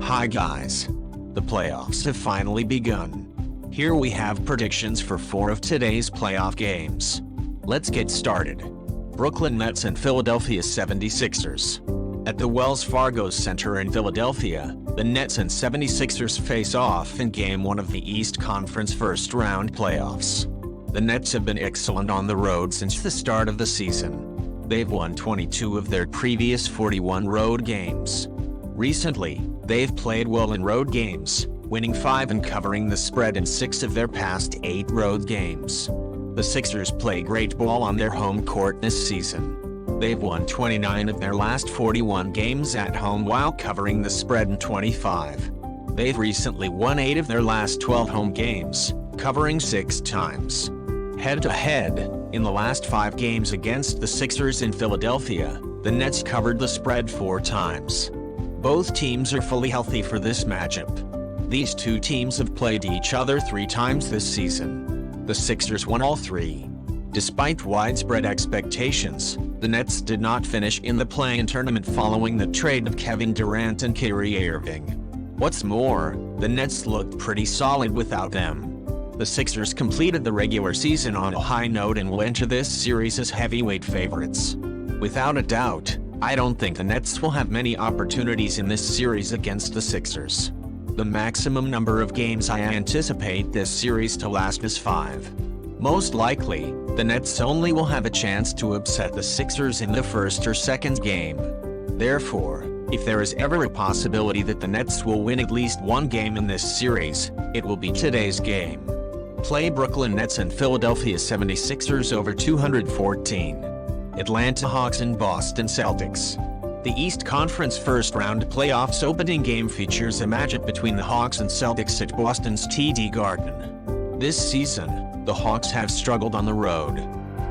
Hi guys. The playoffs have finally begun. Here we have predictions for 4 of today's playoff games. Let's get started. Brooklyn Nets and Philadelphia 76ers. At the Wells Fargo Center in Philadelphia, the Nets and 76ers face off in Game 1 of the East Conference first-round playoffs. The Nets have been excellent on the road since the start of the season. They've won 22 of their previous 41 road games. Recently, they've played well in road games, winning 5 and covering the spread in 6 of their past 8 road games. The Sixers play great ball on their home court this season. They've won 29 of their last 41 games at home while covering the spread in 25. They've recently won 8 of their last 12 home games, covering 6 times. Head-to-head, in the last 5 games against the Sixers in Philadelphia, the Nets covered the spread 4 times. Both teams are fully healthy for this matchup. These two teams have played each other 3 times this season. The Sixers won all 3. Despite widespread expectations, the Nets did not finish in the play-in tournament following the trade of Kevin Durant and Kyrie Irving. What's more, the Nets looked pretty solid without them. The Sixers completed the regular season on a high note and will enter this series as heavyweight favorites. Without a doubt, I don't think the Nets will have many opportunities in this series against the Sixers. The maximum number of games I anticipate this series to last is 5. Most likely, the Nets only will have a chance to upset the Sixers in the first or second game. Therefore, if there is ever a possibility that the Nets will win at least one game in this series, it will be today's game. Play Brooklyn Nets and Philadelphia 76ers over 214. Atlanta Hawks and Boston Celtics. The East Conference first-round playoffs opening game features a matchup between the Hawks and Celtics at Boston's TD Garden. This season, the Hawks have struggled on the road.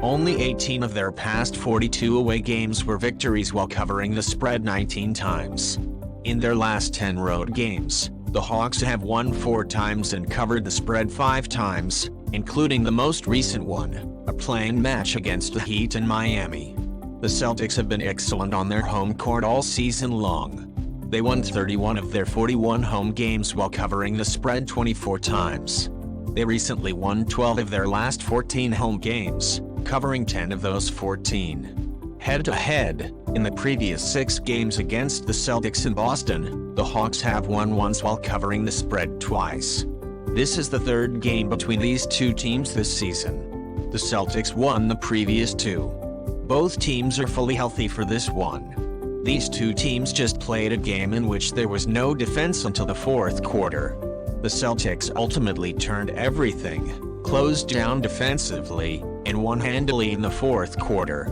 Only 18 of their past 42 away games were victories while covering the spread 19 times. In their last 10 road games, the Hawks have won 4 times and covered the spread 5 times, including the most recent one, a play-in match against the Heat in Miami. The Celtics have been excellent on their home court all season long. They won 31 of their 41 home games while covering the spread 24 times. They recently won 12 of their last 14 home games, covering 10 of those 14. Head-to-head, in the previous 6 games against the Celtics in Boston, the Hawks have won once while covering the spread twice. This is the 3rd game between these two teams this season. The Celtics won the previous 2. Both teams are fully healthy for this one. These two teams just played a game in which there was no defense until the 4th quarter. The Celtics ultimately turned everything, closed down defensively, and won handily in the 4th quarter.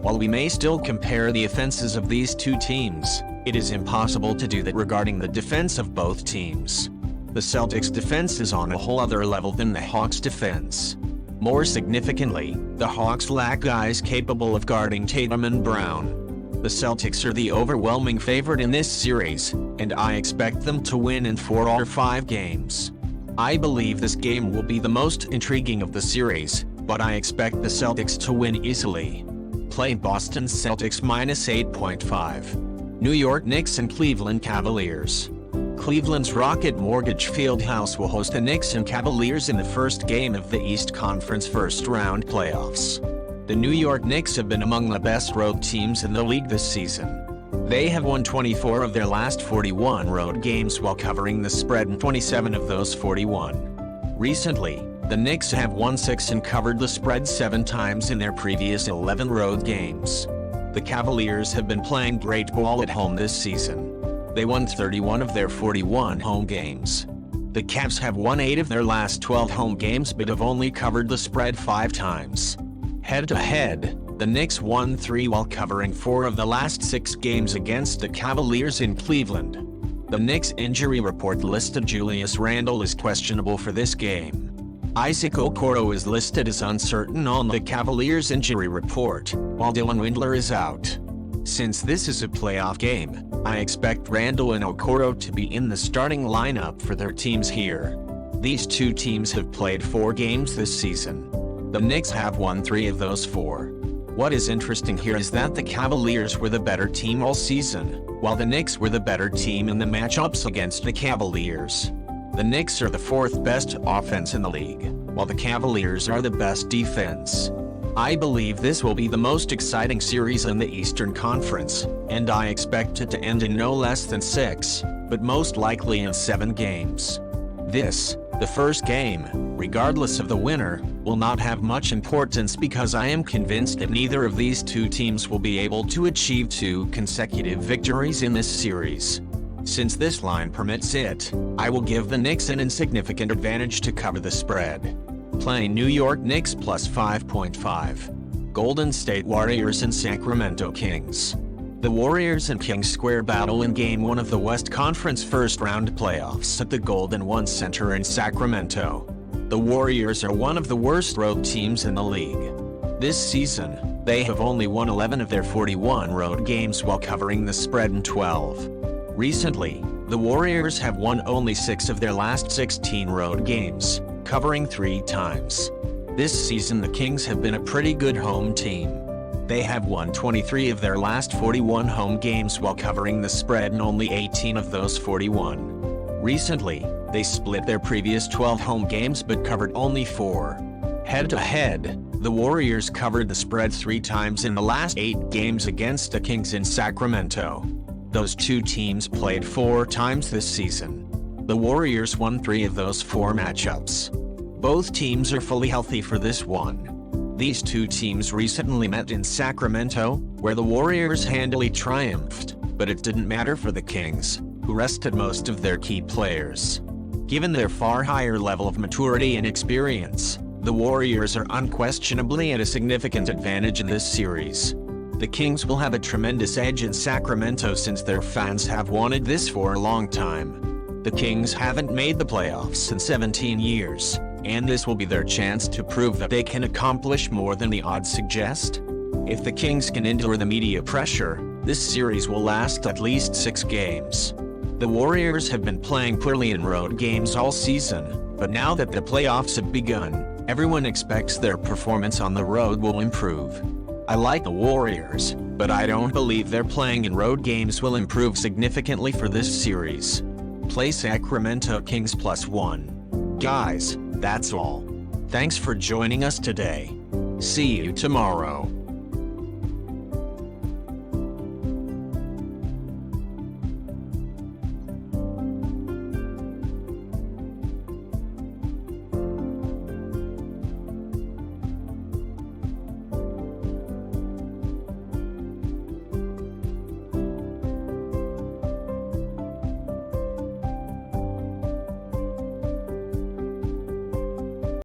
While we may still compare the offenses of these two teams, it is impossible to do that regarding the defense of both teams. The Celtics' defense is on a whole other level than the Hawks' defense. More significantly, the Hawks lack guys capable of guarding Tatum and Brown. The Celtics are the overwhelming favorite in this series, and I expect them to win in 4 or 5 games. I believe this game will be the most intriguing of the series, but I expect the Celtics to win easily. Play Boston Celtics minus 8.5. New York Knicks and Cleveland Cavaliers. Cleveland's Rocket Mortgage Fieldhouse will host the Knicks and Cavaliers in the first game of the East Conference first-round playoffs. The New York Knicks have been among the best road teams in the league this season. They have won 24 of their last 41 road games while covering the spread in 27 of those 41. Recently, the Knicks have won 6 and covered the spread 7 times in their previous 11 road games. The Cavaliers have been playing great ball at home this season. They won 31 of their 41 home games. The Cavs have won 8 of their last 12 home games but have only covered the spread 5 times. Head-to-head, the Knicks won 3 while covering 4 of the last 6 games against the Cavaliers in Cleveland. The Knicks injury report listed Julius Randle as questionable for this game. Isaac Okoro is listed as uncertain on the Cavaliers injury report, while Dylan Windler is out. Since this is a playoff game, I expect Randle and Okoro to be in the starting lineup for their teams here. These two teams have played 4 games this season. The Knicks have won 3 of those 4. What is interesting here is that the Cavaliers were the better team all season. while the Knicks were the better team in the matchups against the Cavaliers. The Knicks are the fourth best offense in the league, while the Cavaliers are the best defense. I believe this will be the most exciting series in the Eastern Conference, and I expect it to end in no less than 6, but most likely in 7 games. This, the first game, regardless of the winner, will not have much importance because I am convinced that neither of these two teams will be able to achieve 2 consecutive victories in this series. Since this line permits it, I will give the Knicks an insignificant advantage to cover the spread. Playing New York Knicks plus 5.5. Golden State Warriors and Sacramento Kings. The Warriors and Kings square battle in Game 1 of the West Conference first-round playoffs at the Golden One Center in Sacramento. The Warriors are one of the worst road teams in the league. This season, they have only won 11 of their 41 road games while covering the spread in 12. Recently, the Warriors have won only 6 of their last 16 road games, covering 3 times. This season the Kings have been a pretty good home team. They have won 23 of their last 41 home games while covering the spread in only 18 of those 41. Recently, they split their previous 12 home games but covered only 4. Head-to-head, the Warriors covered the spread 3 times in the last 8 games against the Kings in Sacramento. Those 2 teams played 4 times this season. The Warriors won 3 of those 4 matchups. Both teams are fully healthy for this one. These 2 teams recently met in Sacramento, where the Warriors handily triumphed, but it didn't matter for the Kings, who rested most of their key players. Given their far higher level of maturity and experience, the Warriors are unquestionably at a significant advantage in this series. The Kings will have a tremendous edge in Sacramento since their fans have wanted this for a long time. The Kings haven't made the playoffs in 17 years, and this will be their chance to prove that they can accomplish more than the odds suggest. If the Kings can endure the media pressure, this series will last at least 6 games. The Warriors have been playing poorly in road games all season, but now that the playoffs have begun, everyone expects their performance on the road will improve. I like the Warriors, but I don't believe their playing in road games will improve significantly for this series. Play Sacramento Kings plus 1. Guys, that's all. Thanks for joining us today. See you tomorrow.